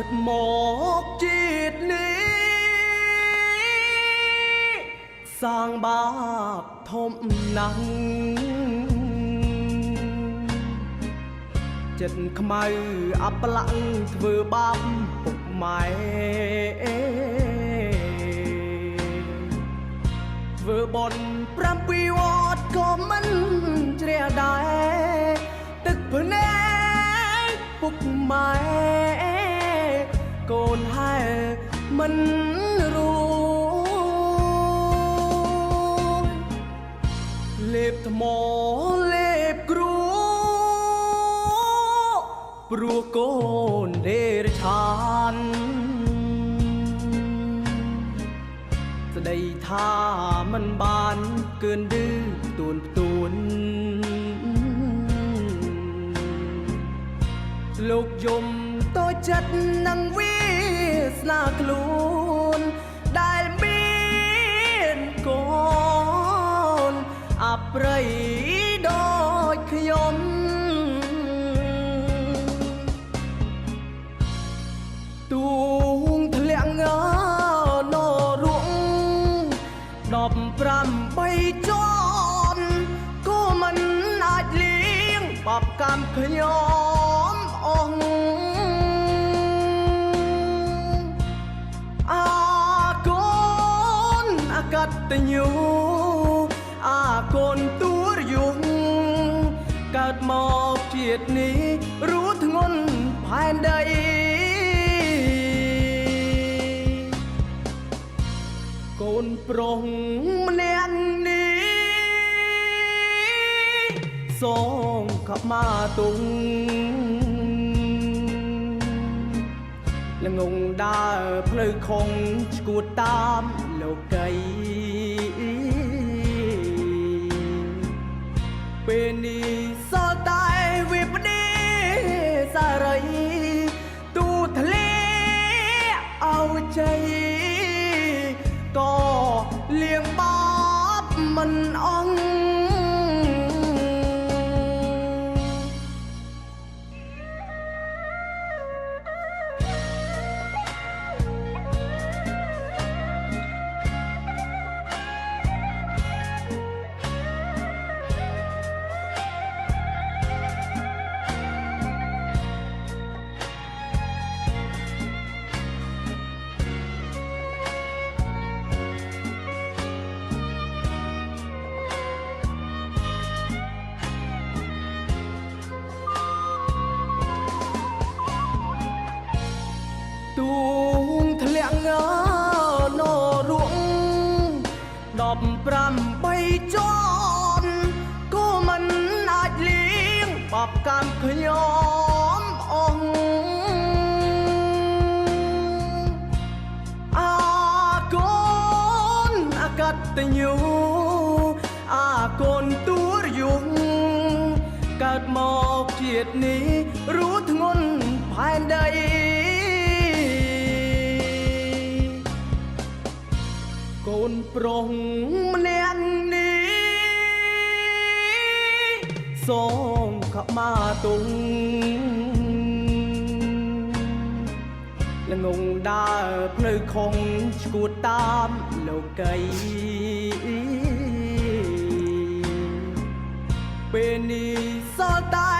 ดหมอกจิตนี้สร้างบาปทมหนังចិត្តខ្មៅអបឡាំងធ្វើបាបពុកម៉ែធ្វើបន7វត្តក៏មិនជ្រះដែរទឹកភ្នែកពុកម៉ែកូនហែមិនรู้លេបថ្មលេបគ្រូព្រោះកូនដេរឆានស្ដីថាមិនបានកើនឌឺទួនផ្ទួនលោកយំតូចចិត្តនឹងវាស្នាខ្លួនដែលមានកូនអប្រិយដូចខ្ញុំទូងធ្លាក់ងណរួង15ជាន់ក៏មិនអាចលៀងបបកម្មខ្ញុំអស់អាកូនអកតញ្ញូអាកូនទួរយងកើតមកជាតិនេះរੂធ្ងន់ផែនដីកូនប្រុសម្នាក់នេះសងខមាទុងល្ងងដើរផ្លូវខុងឆ្កួតតាមលោកីពេលនេះសល់តែវិបដិសារីទូធ្លាអោជ័យក៏លៀងបាបមិនអង្ទូងធ្លាក់ងណរួង15ជាន់ក៏មិនអាចលៀងបបកម្មខ្ញុំអស់អាកូនអកតញ្ញូអាកូនទួរយងកើតមកជាតិនេះរੂធ្ងន់ផែនដីកូនប្រុសម្នាក់នេះសងខមាទុងល្ងងដើរផ្លូវខុងឆ្កួតតាមលោកីពេលនេះសល់តែ